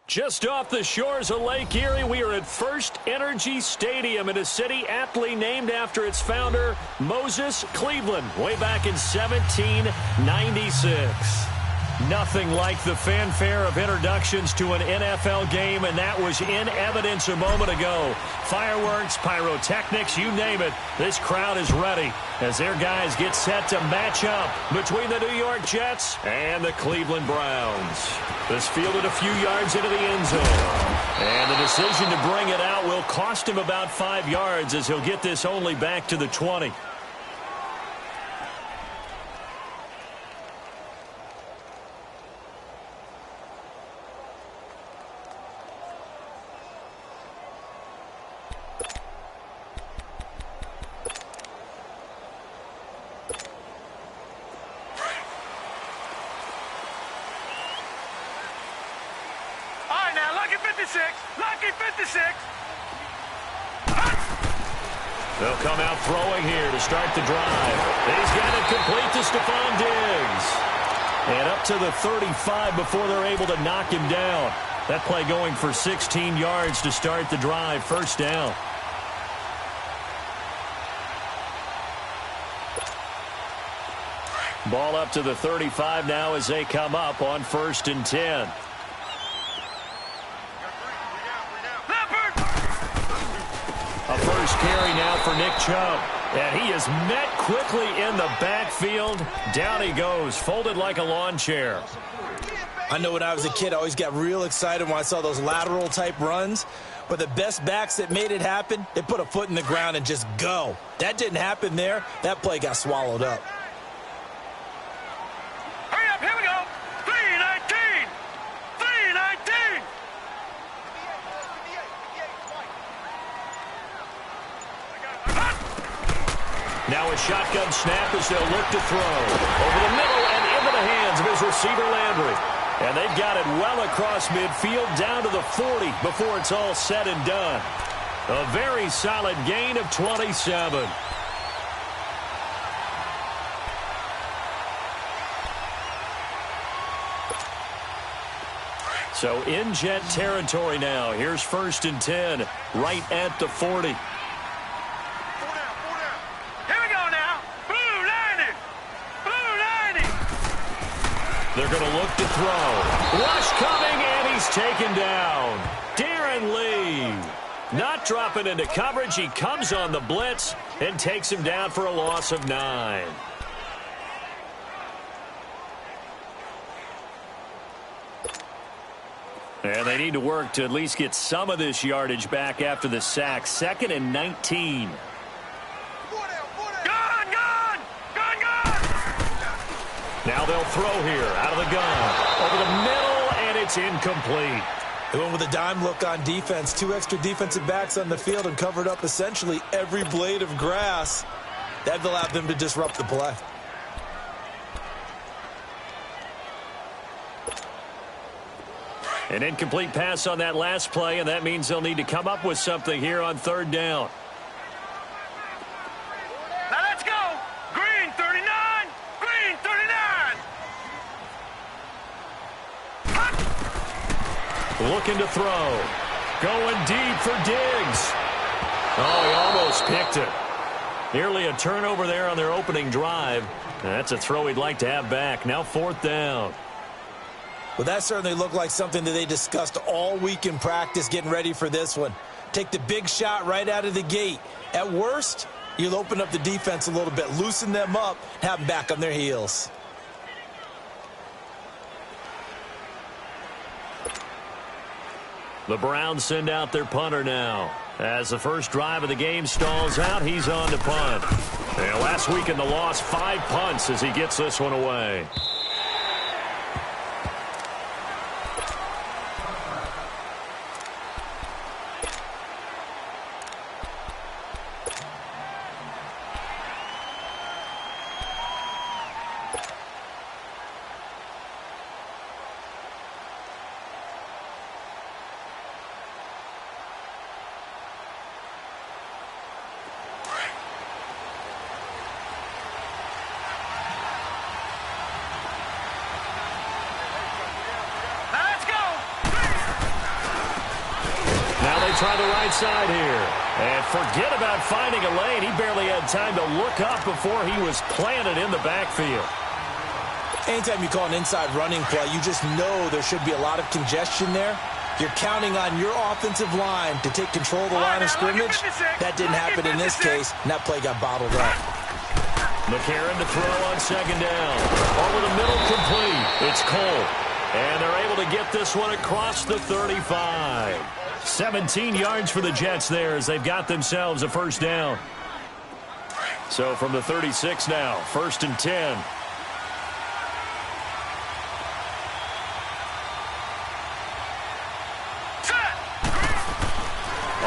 Just off the shores of Lake Erie, we are at First Energy Stadium in a city aptly named after its founder, Moses Cleveland, way back in 1796. Nothing like the fanfare of introductions to an NFL game, and that was in evidence a moment ago. Fireworks, pyrotechnics, you name it. This crowd is ready as their guys get set to match up between the New York Jets and the Cleveland Browns. This fielded a few yards into the end zone. And the decision to bring it out will cost him about 5 yards as he'll get this only back to the 20. Lucky 56. They'll come out throwing here to start the drive. He's got it complete to Stephon Diggs. And up to the 35 before they're able to knock him down. That play going for 16 yards to start the drive. First down. Ball up to the 35 now as they come up on 1st and 10. A first carry now for Nick Chubb. And he is met quickly in the backfield. Down he goes, folded like a lawn chair. I know when I was a kid, I always got real excited when I saw those lateral-type runs. But the best backs that made it happen, they put a foot in the ground and just go. That didn't happen there. That play got swallowed up. Hurry up, here we go. 3-19. 3-19. Now a shotgun snap as they'll look to throw. Over the middle and into the hands of his receiver, Landry. And they've got it well across midfield down to the 40 before it's all said and done. A very solid gain of 27. So in Jet territory now. Here's 1st and 10 right at the 40. They're going to look to throw. Rush coming, and he's taken down. Darren Lee. Not dropping into coverage. He comes on the blitz and takes him down for a loss of 9. And they need to work to at least get some of this yardage back after the sack. 2nd and 19. Now they'll throw here out of the gun. Over the middle, and it's incomplete. They went with a dime look on defense. 2 extra defensive backs on the field and covered up essentially every blade of grass. That allowed them to disrupt the play. An incomplete pass on that last play, and that means they'll need to come up with something here on 3rd down. Now let's go. Green 39. Green 39. Looking to throw. Going deep for Diggs. Oh, he almost picked it. Nearly a turnover there on their opening drive. That's a throw he'd like to have back. Now 4th down. Well, that certainly looked like something that they discussed all week in practice getting ready for this one. Take the big shot right out of the gate. At worst, you'll open up the defense a little bit, loosen them up, have them back on their heels. The Browns send out their punter now. As the first drive of the game stalls out, he's on to punt. And last week in the loss, 5 punts as he gets this one away. try the right side here. And forget about finding a lane. He barely had time to look up before he was planted in the backfield. Anytime you call an inside running play, you just know there should be a lot of congestion there. You're counting on your offensive line to take control of the line of scrimmage. That didn't happen in this case, and that play got bottled up. McCarron to throw on second down. Over the middle, complete. It's Cole. And they're able to get this one across the 35. 17 yards for the Jets there as they've got themselves a first down. So from the 36 now, 1st and 10.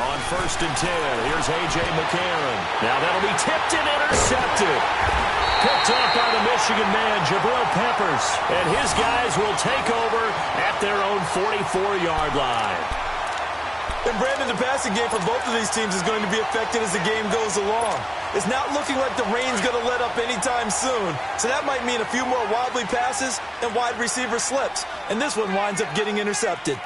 On 1st and 10, here's A.J. McCarron. Now that'll be tipped and intercepted. Picked up by the Michigan man, Jabril Peppers. And his guys will take over at their own 44-yard line. And Brandon, the passing game for both of these teams is going to be affected as the game goes along. It's not looking like the rain's going to let up anytime soon. So that might mean a few more wobbly passes and wide receiver slips. And this one winds up getting intercepted.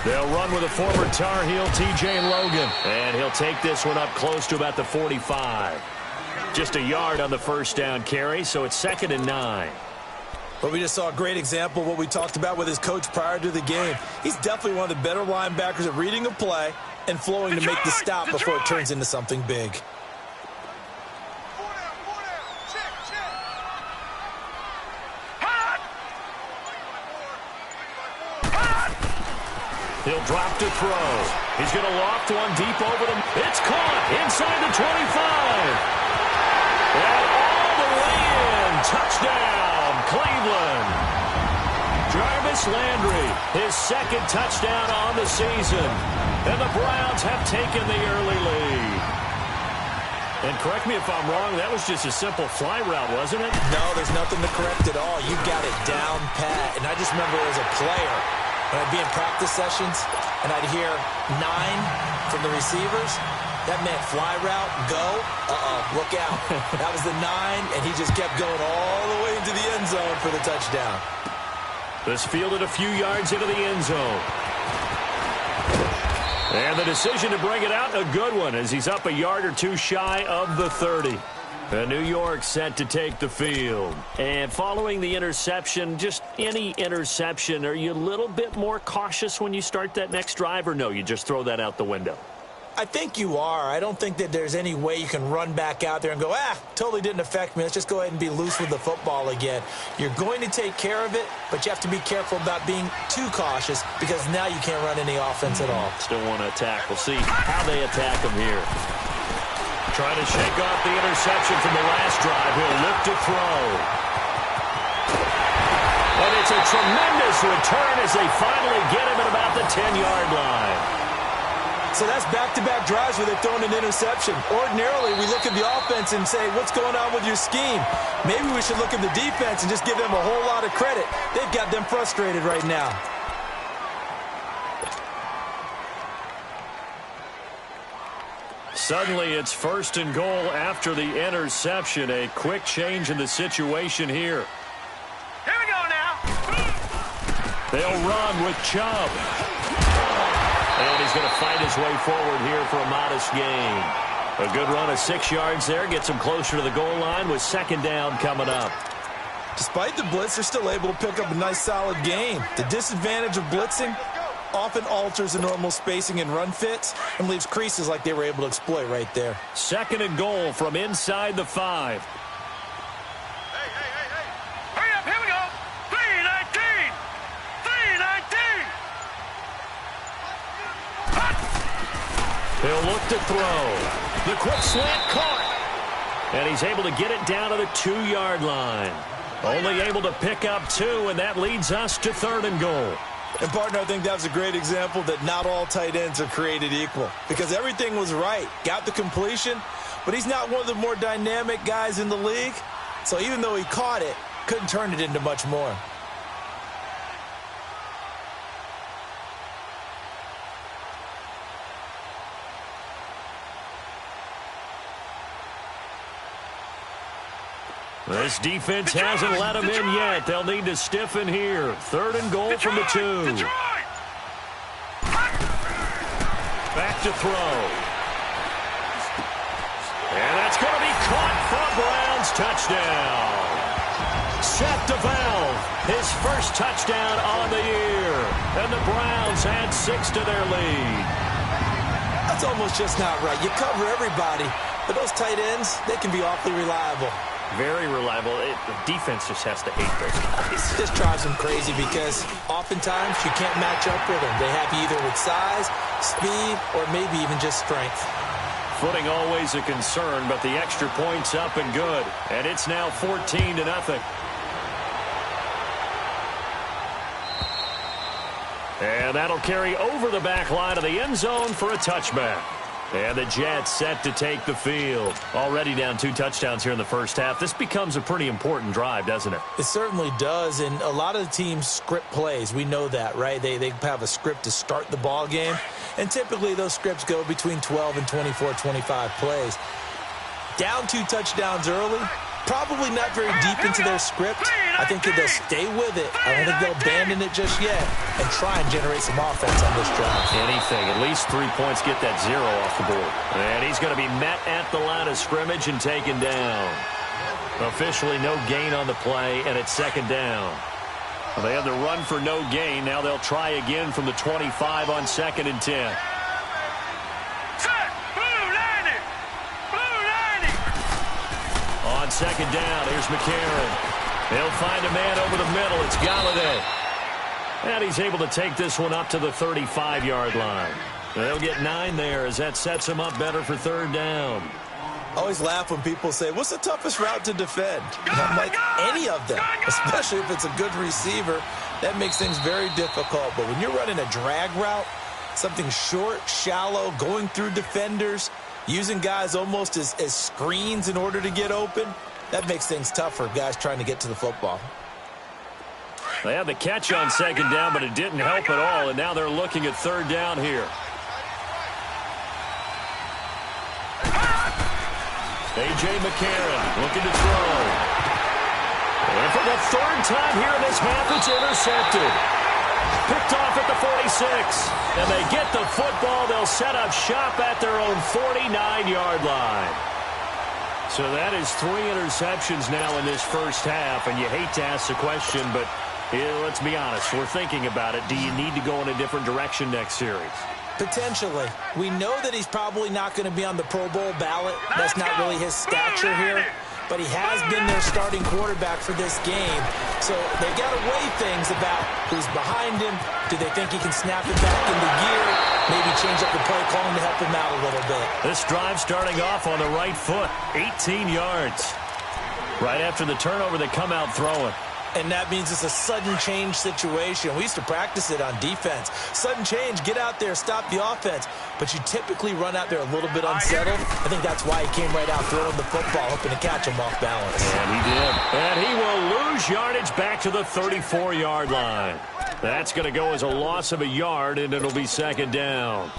They'll run with a former Tar Heel, T.J. Logan. And he'll take this one up close to about the 45. Just a yard on the first down carry, so it's 2nd and 9. But we just saw a great example of what we talked about with his coach prior to the game. He's definitely one of the better linebackers at reading a play and flowing to make the stop before it turns into something big. He'll drop to throw. He's going to loft one deep over them. It's caught inside the 25. And all the way in. Touchdown, Cleveland. Jarvis Landry, his 2nd touchdown on the season. And the Browns have taken the early lead. And correct me if I'm wrong, that was just a simple fly route, wasn't it? No, there's nothing to correct at all. You got it down pat. And I just remember as a player, when I'd be in practice sessions and I'd hear 9 from the receivers, that meant fly route, go, look out. That was the 9, and he just kept going all the way into the end zone for the touchdown. This fielded a few yards into the end zone. And the decision to bring it out, a good one, as he's up a yard or two shy of the 30. New York set to take the field. And following the interception, just any interception, are you a little bit more cautious when you start that next drive, or no, you just throw that out the window? I think you are. I don't think that there's any way you can run back out there and go, totally didn't affect me. Let's just go ahead and be loose with the football again. You're going to take care of it, but you have to be careful about being too cautious because now you can't run any offense at all. Still want to attack. We'll see how they attack him here. Trying to shake off the interception from the last drive. He'll look to throw. And it's a tremendous return as they finally get him at about the 10-yard line. So that's back-to-back drives where they've thrown an interception. Ordinarily, we look at the offense and say, what's going on with your scheme? Maybe we should look at the defense and just give them a whole lot of credit. They've got them frustrated right now. Suddenly, it's 1st and goal after the interception. A quick change in the situation here. Here we go now. They'll run with Chubb. And he's going to fight his way forward here for a modest gain. A good run of 6 yards there. Gets him closer to the goal line with 2nd down coming up. Despite the blitz, they're still able to pick up a nice, solid gain. The disadvantage of blitzing often alters the normal spacing and run fits and leaves creases like they were able to exploit right there. 2nd and goal from inside the 5. Hurry up, here we go. 3-19. 3-19. He'll look to throw. The quick slant caught. And he's able to get it down to the 2-yard line. Only able to pick up 2, and that leads us to 3rd and goal. And, partner, I think that was a great example that not all tight ends are created equal because everything was right. Got the completion, but he's not one of the more dynamic guys in the league. So even though he caught it, couldn't turn it into much more. This defense hasn't let him in yet. They'll need to stiffen here. 3rd and goal from the 2. Detroit! to throw. And that's going to be caught for a Browns touchdown. Seth DeValve, his first touchdown on the year. And the Browns add 6 to their lead. That's almost just not right. You cover everybody, but those tight ends, they can be awfully reliable. Very reliable. The defense just has to hate those guys. It just drives them crazy because oftentimes you can't match up with them. They have you either with size, speed, or maybe even just strength. Footing always a concern, but the extra point's up and good. And it's now 14-0. And that'll carry over the back line of the end zone for a touchback. And the Jets set to take the field. Already down 2 touchdowns here in the first half. This becomes a pretty important drive, doesn't it? It certainly does, and a lot of the teams script plays. We know that, right? They have a script to start the ball game, and typically those scripts go between 12 and 24, 25 plays. Down 2 touchdowns early, probably not very deep into their script. I think that they'll stay with it. I don't think they'll abandon it just yet and try and generate some offense on this drive. Anything. At least 3 points, get that 0 off the board. And he's going to be met at the line of scrimmage and taken down. Officially no gain on the play, and it's 2nd down. They have the run for no gain. Now they'll try again from the 25 on 2nd and 10. On 2nd down, here's McCarron. He'll find a man over the middle. It's Galladay. And he's able to take this one up to the 35-yard line. They'll get 9 there as that sets him up better for 3rd down. I always laugh when people say, what's the toughest route to defend? And I'm like, any of them, especially if it's a good receiver. That makes things very difficult. But when you're running a drag route, something short, shallow, going through defenders, using guys almost as screens in order to get open, that makes things tough for guys trying to get to the football. They had the catch on 2nd down, but it didn't help at all, and now they're looking at 3rd down here. A.J. McCarron looking to throw. And for the 3rd time here in this half, it's intercepted. Picked off at the 46. And they get the football. They'll set up shop at their own 49-yard line. So that is 3 interceptions now in this first half. And you hate to ask the question, but let's be honest. We're thinking about it. Do you need to go in a different direction next series? Potentially. We know that he's probably not going to be on the Pro Bowl ballot. That's not really his stature here. But he has been their starting quarterback for this game. So they've got to weigh things about who's behind him. Do they think he can snap it back into gear? Maybe change up the play calling to help him out a little bit. This drive starting off on the right foot. 18 yards. Right after the turnover, they come out throwing. And that means it's a sudden change situation. We used to practice it on defense. Sudden change, get out there, stop the offense. But you typically run out there a little bit unsettled. I think that's why he came right out throwing the football, hoping to catch him off balance. And he did. And he will lose yardage back to the 34-yard line. That's going to go as a loss of a yard, and it'll be 2nd down.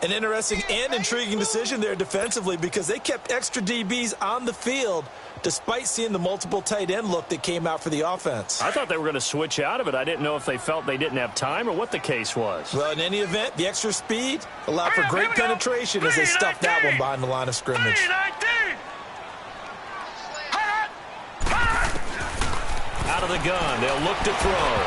An interesting and intriguing decision there defensively because they kept extra DBs on the field despite seeing the multiple tight end look that came out for the offense. I thought they were going to switch out of it. I didn't know if they felt they didn't have time or what the case was. Well, in any event, the extra speed allowed for great penetration as they stuffed that one behind the line of scrimmage. Out of the gun, they'll look to throw.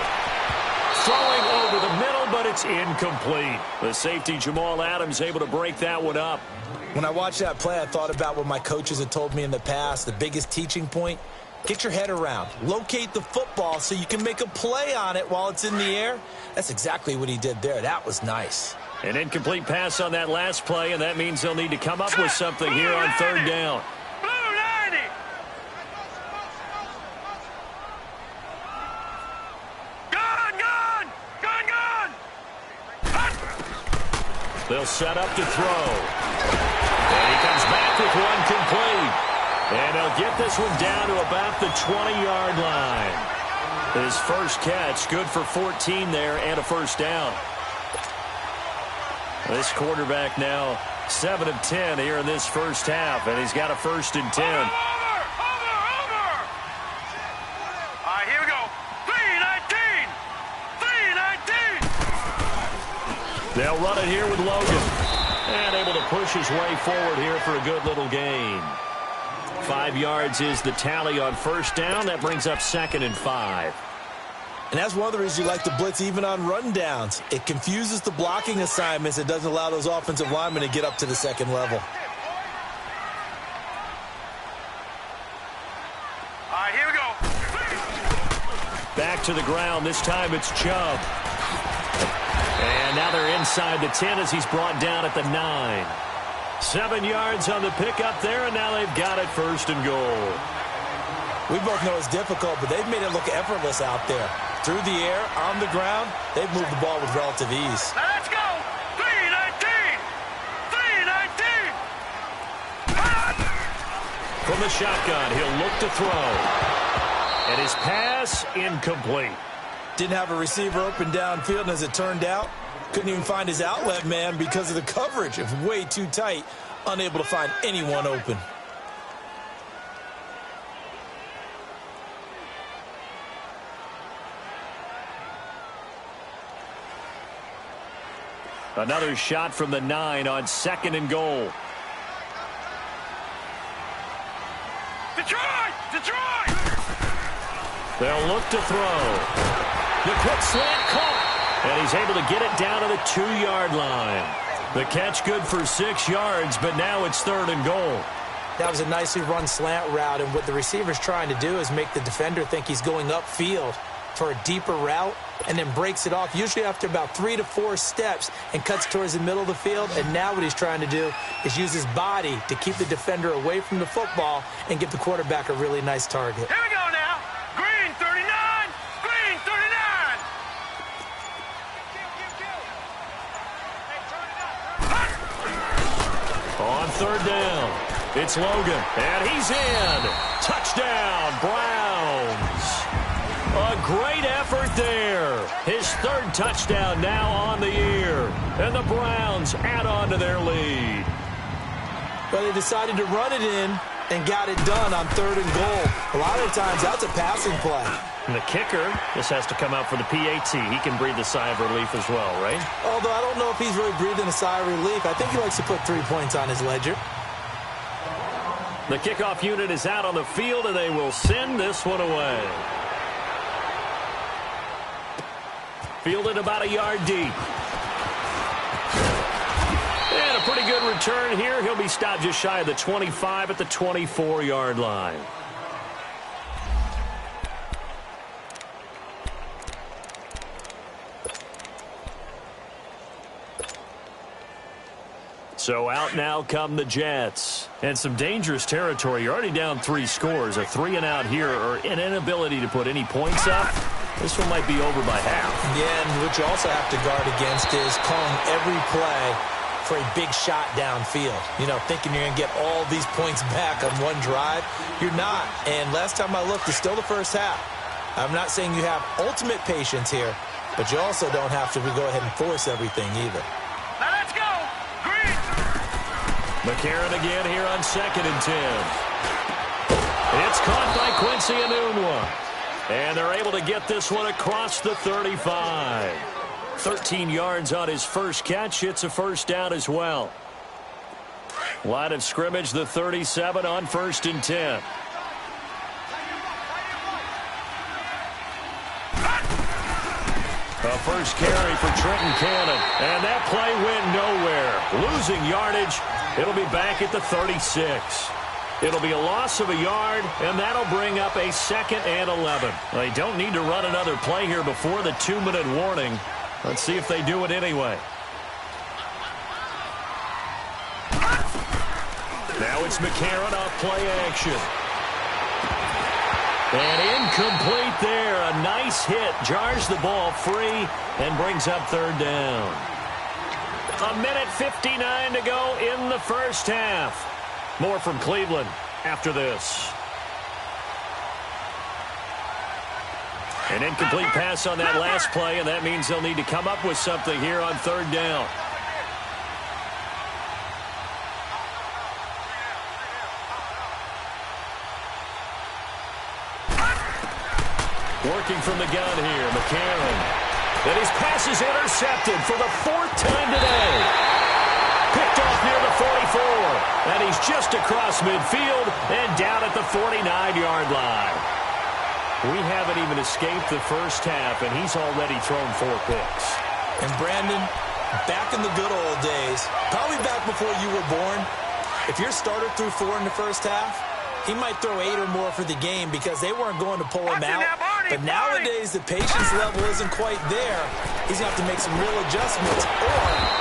Throwing over the middle, but it's incomplete. The safety, Jamal Adams, able to break that one up. When I watched that play, I thought about what my coaches had told me in the past. The biggest teaching point, get your head around. Locate the football so you can make a play on it while it's in the air. That's exactly what he did there. That was nice. An incomplete pass on that last play, and that means they'll need to come up with something here on 3rd down. They'll set up to throw. And he comes back with one complete. And they'll get this one down to about the 20-yard line. His first catch, good for 14 there and a 1st down. This quarterback now 7 of 10 here in this first half, and he's got a 1st and 10. Over! All right, here we go. 3-19. They'll run it here with Logan. And able to push his way forward here for a good little gain. 5 yards is the tally on first down. That brings up 2nd and 5. And that's one of the reasons you like to blitz even on rundowns. It confuses the blocking assignments. It doesn't allow those offensive linemen to get up to the second level. All right, here we go. Back to the ground. This time it's Chubb. And now they're inside the 10 as he's brought down at the 9. 7 yards on the pickup there, and now they've got it 1st and goal. We both know it's difficult, but they've made it look effortless out there. Through the air, on the ground, they've moved the ball with relative ease. Now let's go. 3-19. 3-19. From the shotgun, he'll look to throw. And his pass incomplete. Didn't have a receiver open downfield, and as it turned out, couldn't even find his outlet man because of the coverage. It was way too tight, unable to find anyone open. Another shot from the 9 on 2nd and goal. Detroit! Detroit! They'll look to throw. The quick slant caught. And he's able to get it down to the 2-yard line. The catch good for 6 yards, but now it's 3rd and goal. That was a nicely run slant route, and what the receiver's trying to do is make the defender think he's going upfield for a deeper route, and then breaks it off, usually after about 3 to 4 steps, and cuts towards the middle of the field. And now what he's trying to do is use his body to keep the defender away from the football and give the quarterback a really nice target. Here we go now. Green 39. Green 39. On 3rd down, it's Logan, and he's in. Touchdown, Browns. A great effort there. His 3rd touchdown now on the year. And the Browns add on to their lead. But they decided to run it in and got it done on 3rd and goal. A lot of times that's a passing play. And the kicker, this has to come out for the PAT. He can breathe a sigh of relief as well, right? Although I don't know if he's really breathing a sigh of relief. I think he likes to put 3 points on his ledger. The kickoff unit is out on the field, and they will send this one away. Fielded about a yard deep. And a pretty good return here. He'll be stopped just shy of the 25 at the 24-yard line. So out now come the Jets. And some dangerous territory. You're already down 3 scores. A 3-and-out here, or an inability to put any points up. This one might be over by half. Yeah, and what you also have to guard against is calling every play for a big shot downfield. You know, thinking you're going to get all these points back on one drive. You're not. And last time I looked, it's still the first half. I'm not saying you have ultimate patience here, but you also don't have to go ahead and force everything either. Now let's go. Green. McCarron again here on 2nd and 10. It's caught by Quincy Enunwa. And they're able to get this one across the 35. 13 yards on his first catch. It's a 1st down as well. Line of scrimmage, the 37 on 1st and 10. A first carry for Trenton Cannon. And that play went nowhere. Losing yardage. It'll be back at the 36. It'll be a loss of a yard, and that'll bring up a 2nd and 11. They don't need to run another play here before the 2-minute warning. Let's see if they do it anyway. Now it's McCarron off play action. And incomplete there. A nice hit. Jars the ball free and brings up 3rd down. 1:59 to go in the first half. More from Cleveland after this. An incomplete pass on that last play, and that means they'll need to come up with something here on 3rd down. Working from the gun here, McCarron. And his pass is intercepted for the 4th time today. Picked 44, and he's just across midfield and down at the 49-yard line. We haven't even escaped the first half, and he's already thrown 4 picks. And Brandon, back in the good old days, probably back before you were born, if your starter threw 4 in the first half, he might throw 8 or more for the game because they weren't going to pull him out. But nowadays, the patience level isn't quite there. He's going to have to make some real adjustments, or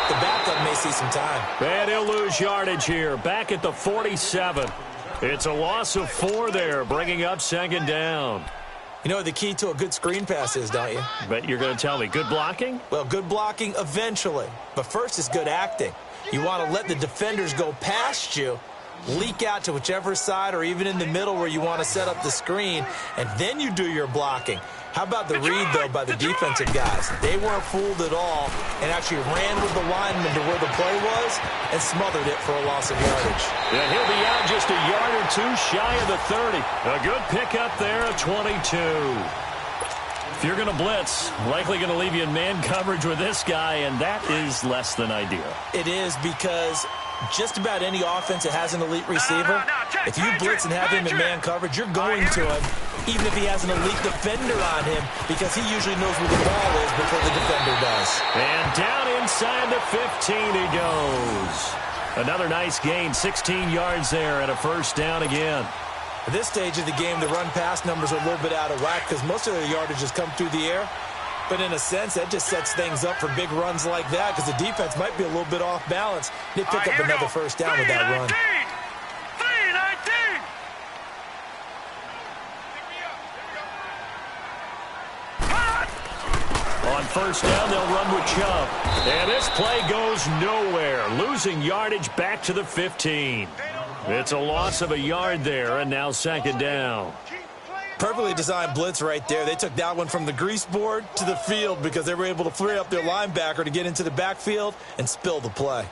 the backup may see some time. And he'll lose yardage here, back at the 47. It's a loss of 4 there, bringing up 2nd down. You know what the key to a good screen pass is, don't you? Bet you're going to tell me. Good blocking? Well, good blocking eventually. But first is good acting. You want to let the defenders go past you, leak out to whichever side or even in the middle where you want to set up the screen, and then you do your blocking. How about the read, though, by the defensive guys? They weren't fooled at all and actually ran with the lineman to where the play was and smothered it for a loss of yardage. Yeah, he'll be out just a yard or 2 shy of the 30. A good pickup there at 22. If you're going to blitz, likely going to leave you in man coverage with this guy, and that is less than ideal. It is because just about any offense that has an elite receiver, if you blitz and have him in man coverage, you're going to him, even if he has an elite defender on him, because he usually knows where the ball is before the defender does. And down inside the 15 he goes. Another nice gain, 16 yards there and a 1st down again. At this stage of the game, the run-pass numbers are a little bit out of whack because most of the yardage has come through the air. But in a sense, that just sets things up for big runs like that because the defense might be a little bit off balance. They pick up another 1st down with that run. 3-19. On 1st down, they'll run with Chubb. And this play goes nowhere, losing yardage back to the 15. It's a loss of a yard there, and now 2nd down. Perfectly designed blitz right there. They took that one from the grease board to the field because they were able to free up their linebacker to get into the backfield and spill the play.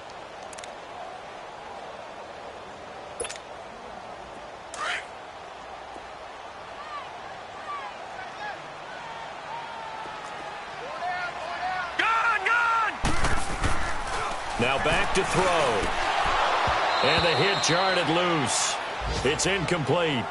Now back to throw. And the hit jarred it loose. It's incomplete.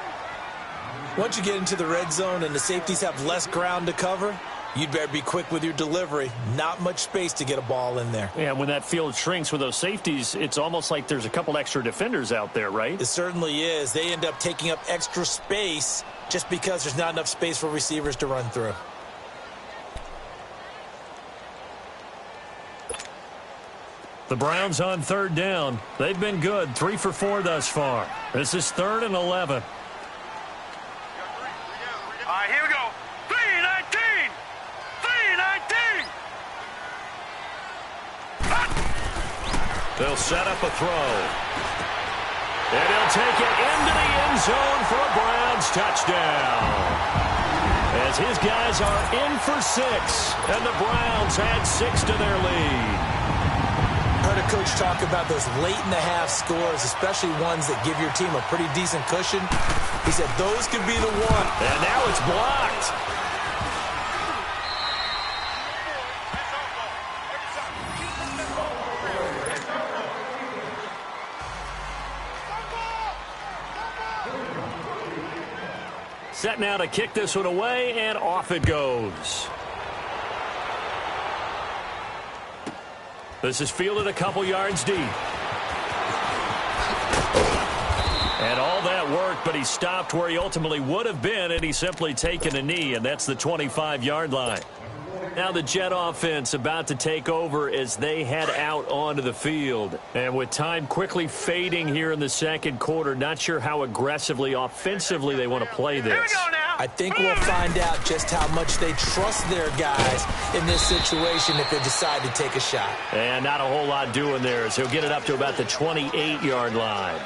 Once you get into the red zone and the safeties have less ground to cover, you'd better be quick with your delivery. Not much space to get a ball in there. Yeah, when that field shrinks with those safeties, it's almost like there's a couple extra defenders out there, right? It certainly is. They end up taking up extra space just because there's not enough space for receivers to run through. The Browns on 3rd down. They've been good, 3 for 4 thus far. This is 3rd and 11. All right, here we go. 3-19. 3-19. They'll set up a throw. And he'll take it into the end zone for a Browns touchdown. As his guys are in for 6, and the Browns add 6 to their lead. Heard a coach talk about those late-in-the-half scores, especially ones that give your team a pretty decent cushion. He said those could be the one. And now it's blocked. Set now to kick this one away, and off it goes. This is fielded a couple yards deep. And all that worked, but he stopped where he ultimately would have been, and he's simply taken a knee, and that's the 25-yard line. Now the Jet offense about to take over as they head out onto the field. And with time quickly fading here in the 2nd quarter, not sure how aggressively, offensively they want to play this. Here we go now. I think we'll find out just how much they trust their guys in this situation if they decide to take a shot. And not a whole lot doing there, as he'll get it up to about the 28-yard line.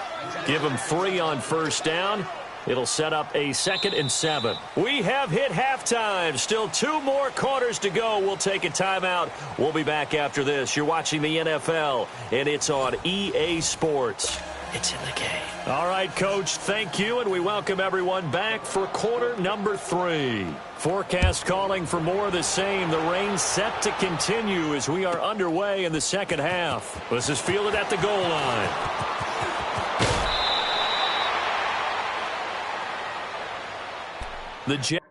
Give him 3 on 1st down. It'll set up a 2nd and 7. We have hit halftime. Still 2 more quarters to go. We'll take a timeout. We'll be back after this. You're watching the NFL, and it's on EA Sports. It's in the game. All right, Coach, thank you, and we welcome everyone back for quarter number 3. Forecast calling for more of the same. The rain set to continue as we are underway in the second half. This is fielded at the goal line. The Jets.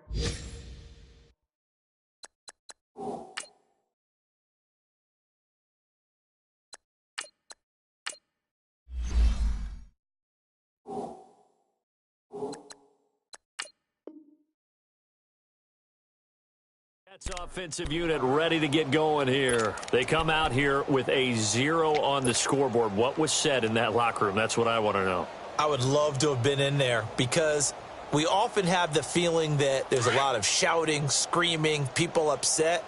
Offensive unit ready to get going here. They come out here with a 0 on the scoreboard. What was said in that locker room? That's what I want to know. I would love to have been in there because we often have the feeling that there's a lot of shouting, screaming, people upset.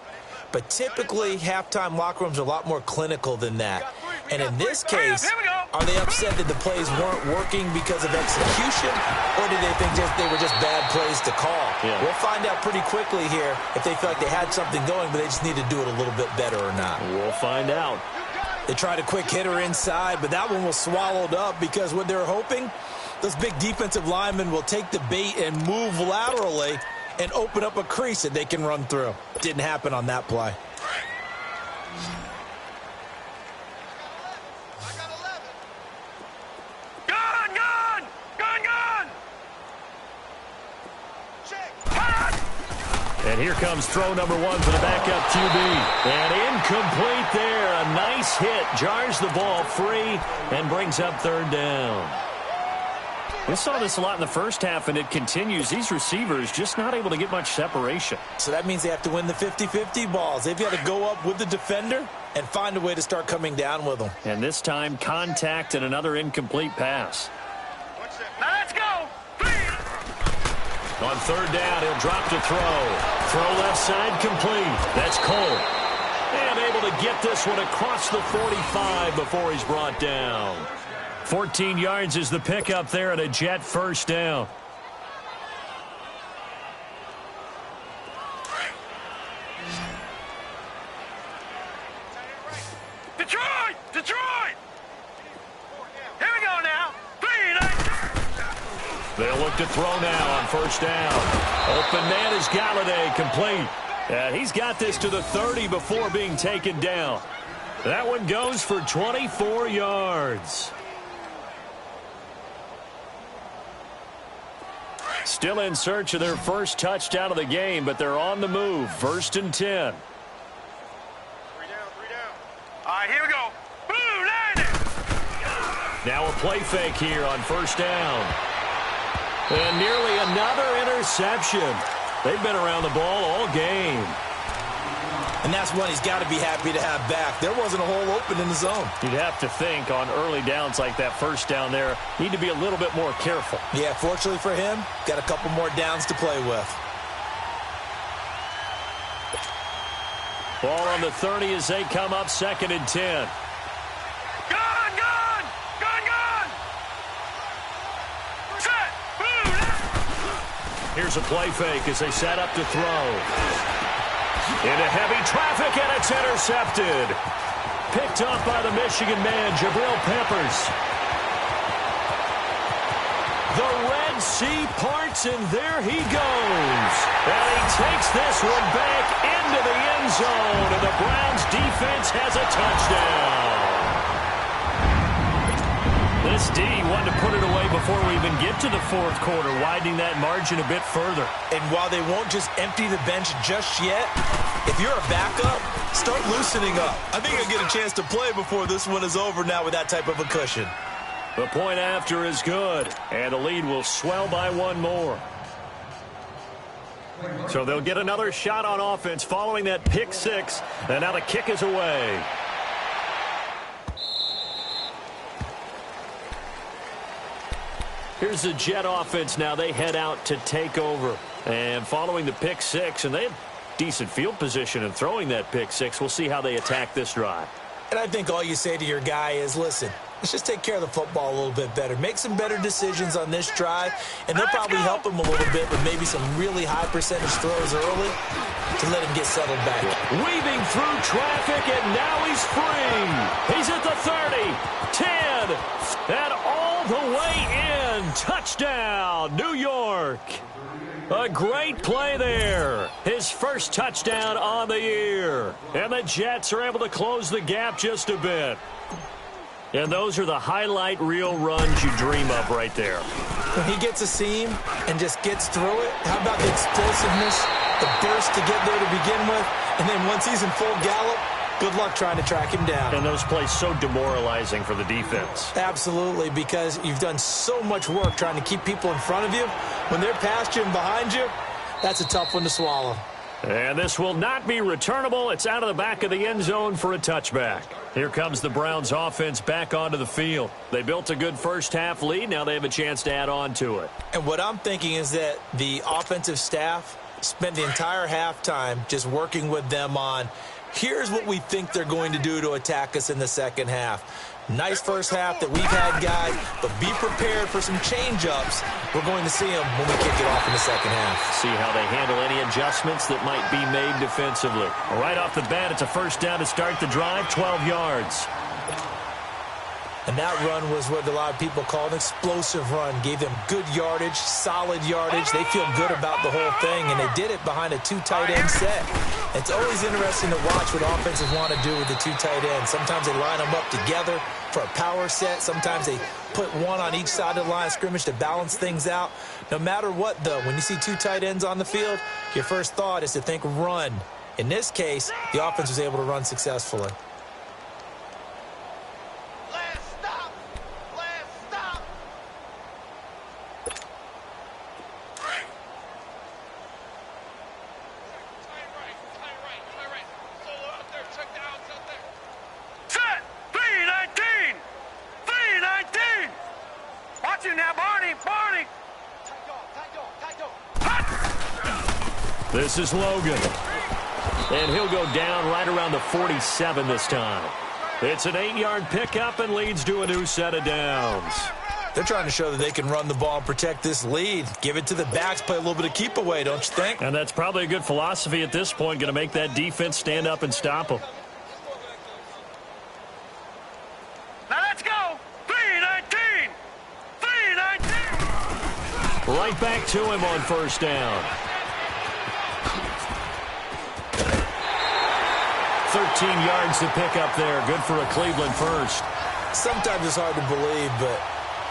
But typically, halftime locker rooms are a lot more clinical than that. And in this case, are they upset that the plays weren't working because of execution, or did they think they were just bad plays to call? Yeah. We'll find out pretty quickly here if they feel like they had something going, but they just need to do it a little bit better or not. We'll find out. They tried a quick hitter inside, but that one was swallowed up because what they're hoping, those big defensive linemen will take the bait and move laterally and open up a crease that they can run through. Didn't happen on that play. And here comes throw number 1 for the backup QB. And incomplete there. A nice hit. Jars the ball free and brings up 3rd down. We saw this a lot in the first half, and it continues. These receivers just not able to get much separation. So that means they have to win the 50-50 balls. They've got to go up with the defender and find a way to start coming down with them. And this time, contact and another incomplete pass. Now let's go. On 3rd down, he'll drop to throw. Throw left side complete. That's Cole. And able to get this one across the 45 before he's brought down. 14 yards is the pickup there and a Jet 1st down. Detroit! Detroit! Here we go now. 3, 9. They'll look to throw now on 1st down. Open man is Galladay, complete. And he's got this to the 30 before being taken down. That one goes for 24 yards. Still in search of their first touchdown of the game, but they're on the move. 1st and 10. 3 down, 3 down. All right, here we go. Blue, 90. Now a play fake here on 1st down. And nearly another interception. They've been around the ball all game. And that's one he's got to be happy to have back. There wasn't a hole open in the zone. You'd have to think on early downs like that 1st down there, need to be a little bit more careful. Yeah, fortunately for him, got a couple more downs to play with. Ball on the 30 as they come up 2nd and 10. Gun, gun! Gun, gun! Set! Blue! Here's a play fake as they set up to throw. Into heavy traffic, and it's intercepted. Picked up by the Michigan man, Jabril Peppers. The Red Sea parts, and there he goes. And he takes this one back into the end zone, and the Browns defense has a touchdown. This D wanted to put it away before we even get to the 4th quarter, widening that margin a bit further. And while they won't just empty the bench just yet, if you're a backup, start loosening up. I think I'll get a chance to play before this one is over now with that type of a cushion. The point after is good, and the lead will swell by 1 more. So they'll get another shot on offense following that pick 6, and now the kick is away. Here's the Jet offense now. They head out to take over. And following the pick 6, and they have decent field position in throwing that pick 6. We'll see how they attack this drive. And I think all you say to your guy is, listen, Let's just take care of the football a little bit better. Make some better decisions on this drive, and they'll probably help him a little bit with maybe some really high percentage throws early to let him get settled back. Weaving through traffic, and now he's free. He's at the 30, 10, and all the way in. Touchdown, New York. A great play there. His first touchdown on the year. And the Jets are able to close the gap just a bit. And those are the highlight reel runs you dream of right there. When he gets a seam and just gets through it, how about the explosiveness, the burst to get there to begin with, and then once he's in full gallop, good luck trying to track him down. And those plays so demoralizing for the defense. Absolutely, because you've done so much work trying to keep people in front of you. When they're past you and behind you, that's a tough one to swallow. And this will not be returnable. It's out of the back of the end zone for a touchback. Here comes the Browns offense back onto the field. They built a good first half lead. Now they have a chance to add on to it. And what I'm thinking is that the offensive staff spent the entire halftime just working with them on, here's what we think they're going to do to attack us in the second half. Nice first half that we've had, guys, but be prepared for some change-ups. We're going to see them when we kick it off in the second half. See how they handle any adjustments that might be made defensively. Right off the bat, it's a first down to start the drive, 12 yards. And that run was what a lot of people call an explosive run. Gave them good yardage, solid yardage. They feel good about the whole thing, and they did it behind a two tight end set. It's always interesting to watch what offenses want to do with the two tight ends. Sometimes they line them up together for a power set. Sometimes they put one on each side of the line of scrimmage to balance things out. No matter what, though, when you see two tight ends on the field, your first thought is to think run. In this case, the offense was able to run successfully. This is Logan. And he'll go down right around the 47 this time. It's an 8-yard pickup and leads to a new set of downs. They're trying to show that they can run the ball and protect this lead. Give it to the backs, play a little bit of keep away, don't you think? And that's probably a good philosophy at this point, going to make that defense stand up and stop them. Now let's go. 3-19. 3-19. Right back to him on first down. 13 yards to pick up there. Good for a Cleveland first. Sometimes it's hard to believe, but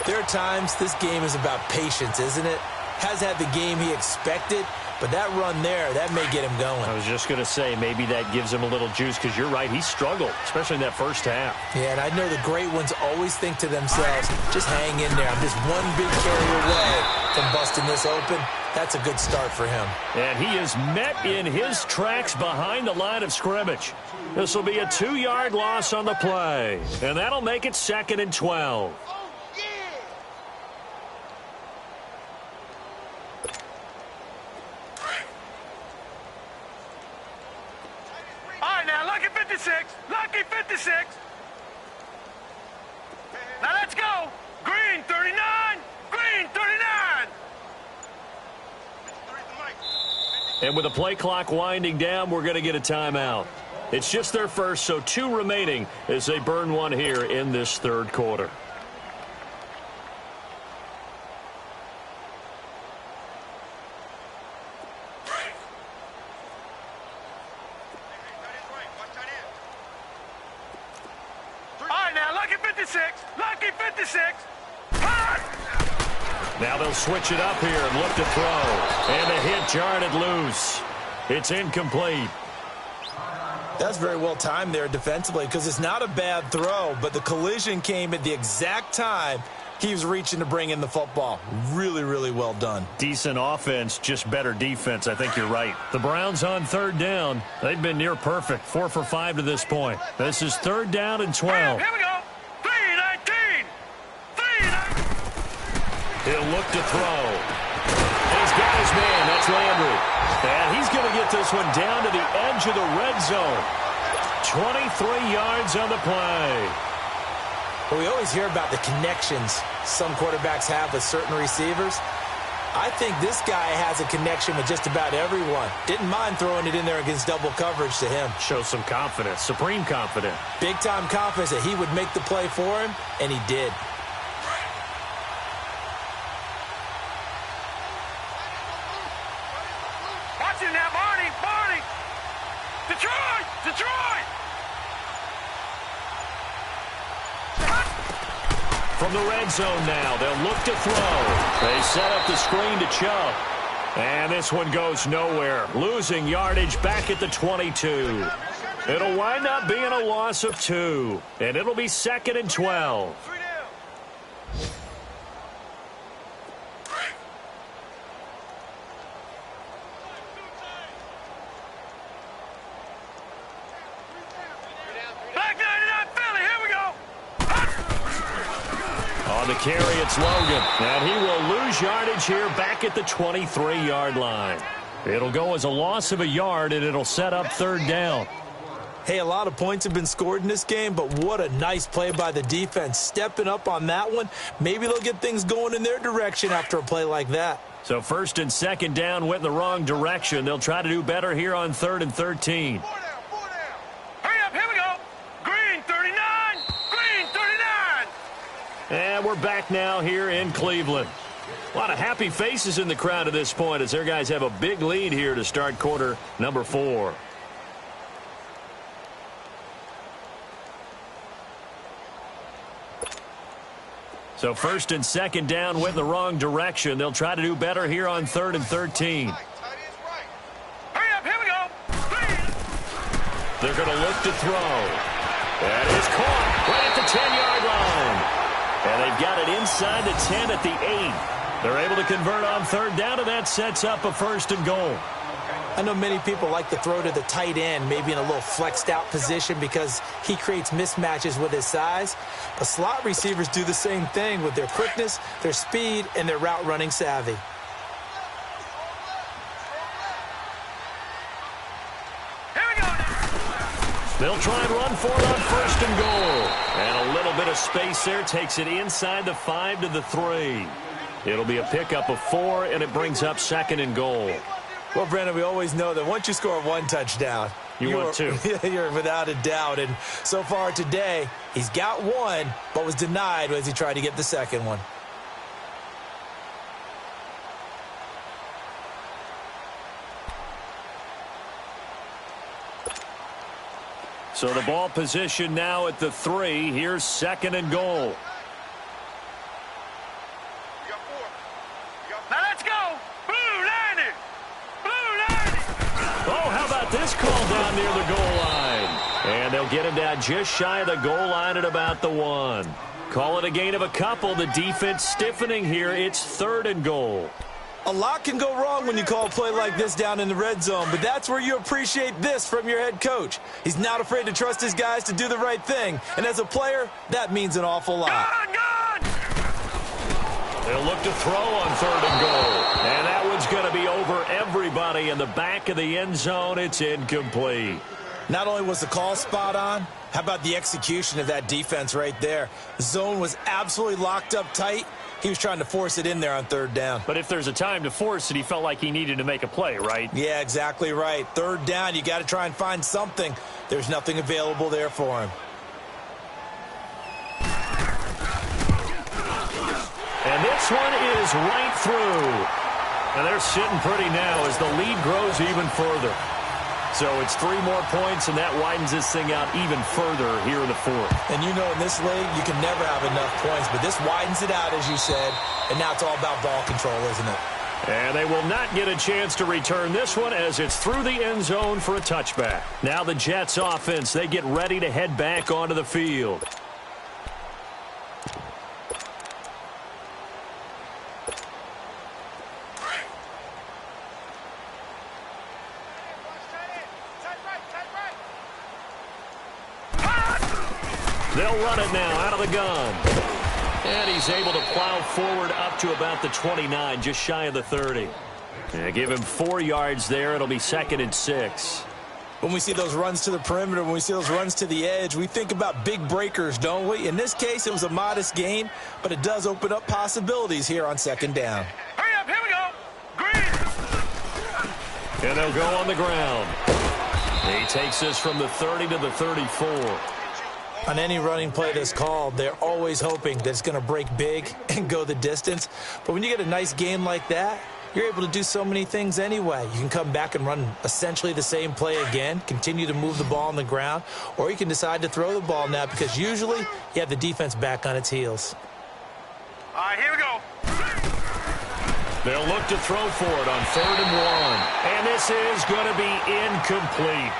there are times this game is about patience, isn't it? Has had the game he expected, but that run there, that may get him going. I was just going to say, maybe that gives him a little juice, because you're right, he struggled, especially in that first half. Yeah, and I know the great ones always think to themselves, just hang in there. I'm just one big carry away from busting this open. That's a good start for him. And he is met in his tracks behind the line of scrimmage. This will be a 2-yard loss on the play, and that'll make it 2nd and 12. All right, now, lucky 56. Lucky 56. Now let's go. Green 39. Green 39. And with the play clock winding down, we're going to get a timeout. It's just their first, so 2 remaining as they burn one here in this third quarter. All right, now, lucky 56. Lucky 56. Now they'll switch it up here and look to throw. And the hit jarred it loose. It's incomplete. That's very well timed there defensively, because it's not a bad throw, but the collision came at the exact time he was reaching to bring in the football. Really, really well done. Decent offense, just better defense. I think you're right. The Browns on third down. They've been near perfect. 4 for 5 to this point. This is 3rd down and 12. Here we go. 3-19. 3-19. He'll look to throw. And he's got his man. That's Landry. And he's going to get this one down to the edge of the red zone. 23 yards on the play. But we always hear about the connections some quarterbacks have with certain receivers. I think this guy has a connection with just about everyone. Didn't mind throwing it in there against double coverage to him. Shows some confidence, supreme confidence. Big-time confidence that he would make the play for him, and he did. Watch it now, Barney! Barney! Detroit! Detroit! From the red zone now, they'll look to throw. They set up the screen to Chubb. And this one goes nowhere. Losing yardage back at the 22. It'll wind up being a loss of 2. And it'll be 2nd and 12. On the carry, it's Logan. And he will lose yardage here back at the 23-yard line. It'll go as a loss of a yard, and it'll set up 3rd down. Hey, a lot of points have been scored in this game, but what a nice play by the defense. Stepping up on that one, maybe they'll get things going in their direction after a play like that. So 1st and 2nd down went in the wrong direction. They'll try to do better here on 3rd and 13. Hurry up, here we go. Green 39, green 39. And we're back now here in Cleveland. A lot of happy faces in the crowd at this point as their guys have a big lead here to start quarter number 4. So 1st and 2nd down went in the wrong direction. They'll try to do better here on 3rd and 13. Hurry up, here we go. Green. They're going to look to throw. That is caught right at the 10-yard line. And they've got it inside the 10 at the 8. They're able to convert on 3rd down, and that sets up a 1st and goal. I know many people like to throw to the tight end, maybe in a little flexed out position because he creates mismatches with his size. But slot receivers do the same thing with their quickness, their speed, and their route running savvy. Here we go. They'll try and run for it on 1st and goal. And a little bit of space there takes it inside the 5 to the 3. It'll be a pickup of 4, and it brings up 2nd and goal. Well, Brandon, we always know that once you score 1 touchdown, want 2. You're without a doubt. And so far today, he's got 1, but was denied as he tried to get the 2nd one. So the ball position now at the 3. Here's 2nd and goal. Now let's go. Blue 90. Oh, how about this call down near the goal line? And they'll get him down just shy of the goal line at about the 1. Call it a gain of a couple. The defense stiffening here. It's 3rd and goal. A lot can go wrong when you call a play like this down in the red zone, but that's where you appreciate this from your head coach. He's not afraid to trust his guys to do the right thing, and as a player, that means an awful lot. Gone. They'll look to throw on 3rd and goal. And that one's going to be over everybody in the back of the end zone. It's incomplete. Not only was the call spot on, how about the execution of that defense right there? The zone was absolutely locked up tight. He was trying to force it in there on 3rd down. But if there's a time to force it, he felt like he needed to make a play, right? Yeah, exactly right. 3rd down, you got to try and find something. There's nothing available there for him. And this one is right through. And they're sitting pretty now as the lead grows even further. So it's 3 more points, and that widens this thing out even further here in the 4th. And you know in this league, you can never have enough points, but this widens it out, as you said, and now it's all about ball control, isn't it? And they will not get a chance to return this one as it's through the end zone for a touchback. Now the Jets offense, they get ready to head back onto the field. They'll run it now out of the gun. And he's able to plow forward up to about the 29, just shy of the 30. And give him 4 yards there. It'll be 2nd and 6. When we see those runs to the perimeter, when we see those runs to the edge, we think about big breakers, don't we? In this case, it was a modest gain, but it does open up possibilities here on second down. Hurry up, here we go. Green. And they'll go on the ground. He takes this from the 30 to the 34. On any running play that's called, they're always hoping that it's going to break big and go the distance. But when you get a nice game like that, you're able to do so many things anyway. You can come back and run essentially the same play again, continue to move the ball on the ground, or you can decide to throw the ball now because usually you have the defense back on its heels. All right, here we go. They'll look to throw for it on 3rd and 1. And this is going to be incomplete.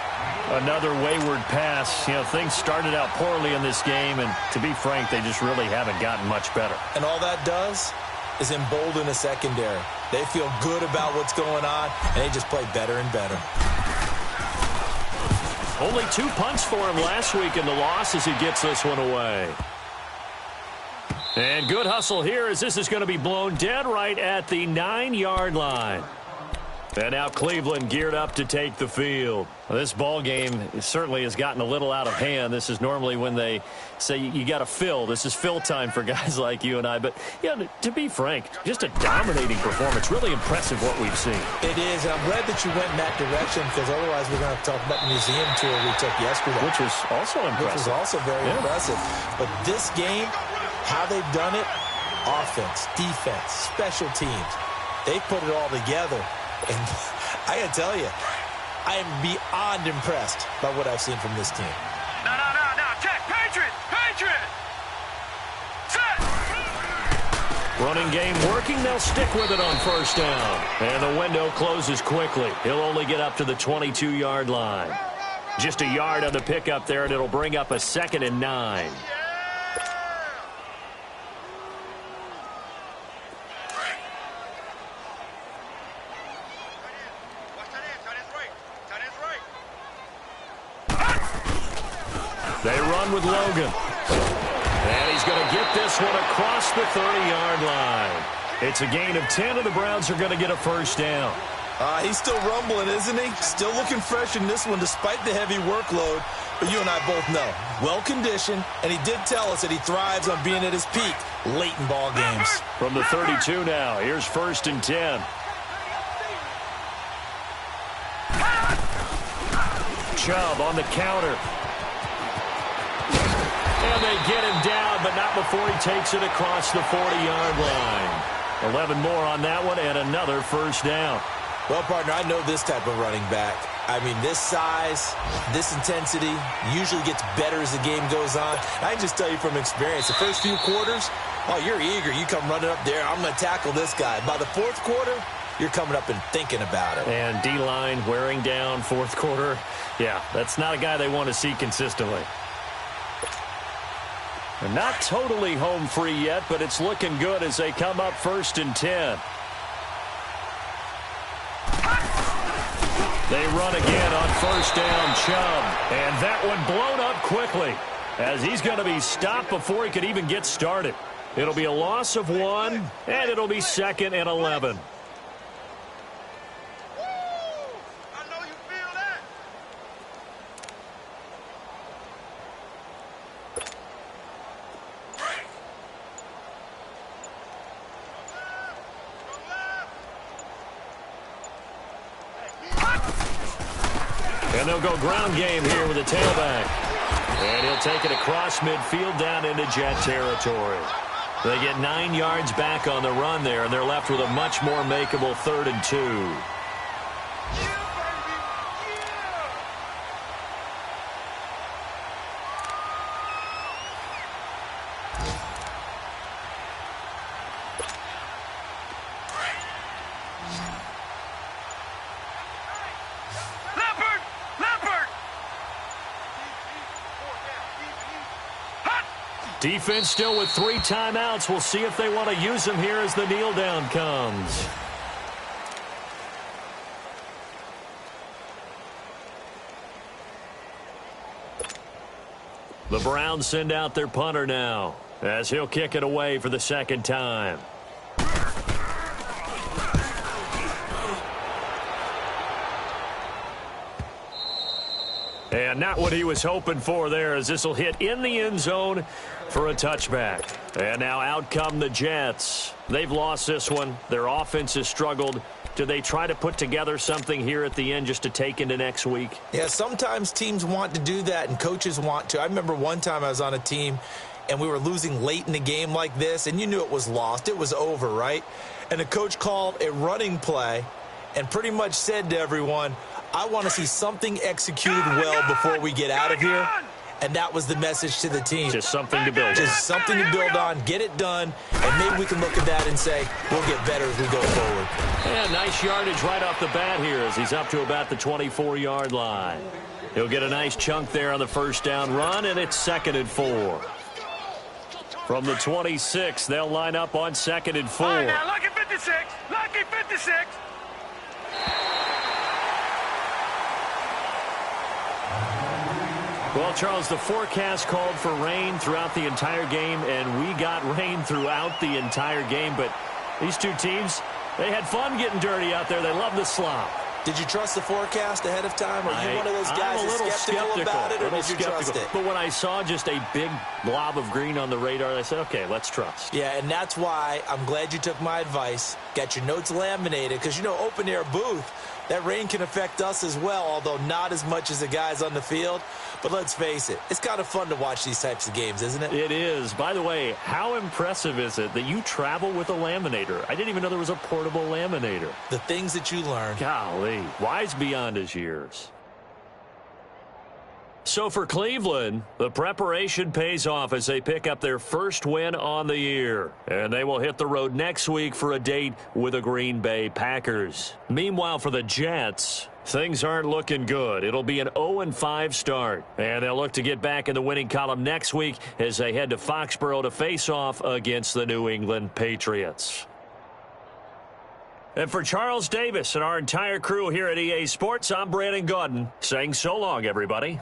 Another wayward pass. You know, things started out poorly in this game, and to be frank, they just really haven't gotten much better. And all that does is embolden a secondary. They feel good about what's going on, and they just play better and better. Only 2 punts for him last week in the loss as he gets this one away. And good hustle here as this is going to be blown dead right at the 9-yard line. And now Cleveland geared up to take the field. Well, this ball game certainly has gotten a little out of hand. This is normally when they say you got to fill. This is fill time for guys like you and I. But, you know, to be frank, just a dominating performance. Really impressive what we've seen. It is, and I'm glad that you went in that direction because otherwise we're going to have to talk about the museum tour we took yesterday. Which was also impressive. Which was also very impressive. But this game, how they've done it, offense, defense, special teams, they put it all together. And I got to tell you, I am beyond impressed by what I've seen from this team. No. Check. Patriot. Set. Running game working. They'll stick with it on 1st down. And the window closes quickly. He'll only get up to the 22-yard line. Just a yard on the pickup there, and it'll bring up a 2nd and 9. They run with Logan. And he's going to get this one across the 30-yard line. It's a gain of 10, and the Browns are going to get a 1st down. He's still rumbling, isn't he? Still looking fresh in this one despite the heavy workload. But you and I both know, well-conditioned, and he did tell us that he thrives on being at his peak late in ball games. From the 32 now, here's 1st and 10. Chubb on the counter. And they get him down, but not before he takes it across the 40-yard line. 11 more on that one, and another 1st down. Well, partner, I know this type of running back. I mean, this size, this intensity usually gets better as the game goes on. I can just tell you from experience, the first few quarters, oh, you're eager. You come running up there, I'm going to tackle this guy. By the 4th quarter, you're coming up and thinking about it. And D-line wearing down 4th quarter. Yeah, that's not a guy they want to see consistently. They're not totally home free yet, but it's looking good as they come up 1st and 10. They run again on 1st down, Chubb. And that one blown up quickly as he's going to be stopped before he could even get started. It'll be a loss of 1, and it'll be 2nd and 11. And they'll go ground game here with a tailback. And he'll take it across midfield down into Jet territory. They get 9 yards back on the run there, and they're left with a much more makeable 3rd and 2. Defense still with 3 timeouts. We'll see if they want to use them here as the kneel down comes. The Browns send out their punter now as he'll kick it away for the 2nd time. And not what he was hoping for there, as this will hit in the end zone for a touchback. And now out come the Jets. They've lost this one. Their offense has struggled. Do they try to put together something here at the end just to take into next week? Yeah, sometimes teams want to do that and coaches want to. I remember one time I was on a team and we were losing late in the game like this, and you knew it was lost. It was over, right? And the coach called a running play and pretty much said to everyone, I want to see something executed well before we get out of here. And that was the message to the team. Just something to build on. Just something to build on, get it done, and maybe we can look at that and say, we'll get better as we go forward. Yeah, nice yardage right off the bat here as he's up to about the 24-yard line. He'll get a nice chunk there on the first down run, and it's 2nd and 4. From the 26, they'll line up on 2nd and 4. All right, now, lucky 56. Lucky 56. Well, Charles, the forecast called for rain throughout the entire game, and we got rain throughout the entire game. But these two teams, they had fun getting dirty out there. They love the slop. Did you trust the forecast ahead of time? Or are you one of those guys that's skeptical about it, or did you trust it? But when I saw just a big blob of green on the radar, I said, okay, let's trust. Yeah, and that's why I'm glad you took my advice. Got your notes laminated, because, you know, open-air booth, that rain can affect us as well, although not as much as the guys on the field. But let's face it, it's kind of fun to watch these types of games, isn't it? It is. By the way, how impressive is it that you travel with a laminator? I didn't even know there was a portable laminator. The things that you learn. Golly, wise beyond his years. So for Cleveland, the preparation pays off as they pick up their first win on the year. And they will hit the road next week for a date with the Green Bay Packers. Meanwhile, for the Jets, things aren't looking good. It'll be an 0-5 start. And they'll look to get back in the winning column next week as they head to Foxborough to face off against the New England Patriots. And for Charles Davis and our entire crew here at EA Sports, I'm Brandon Gaudin saying so long, everybody.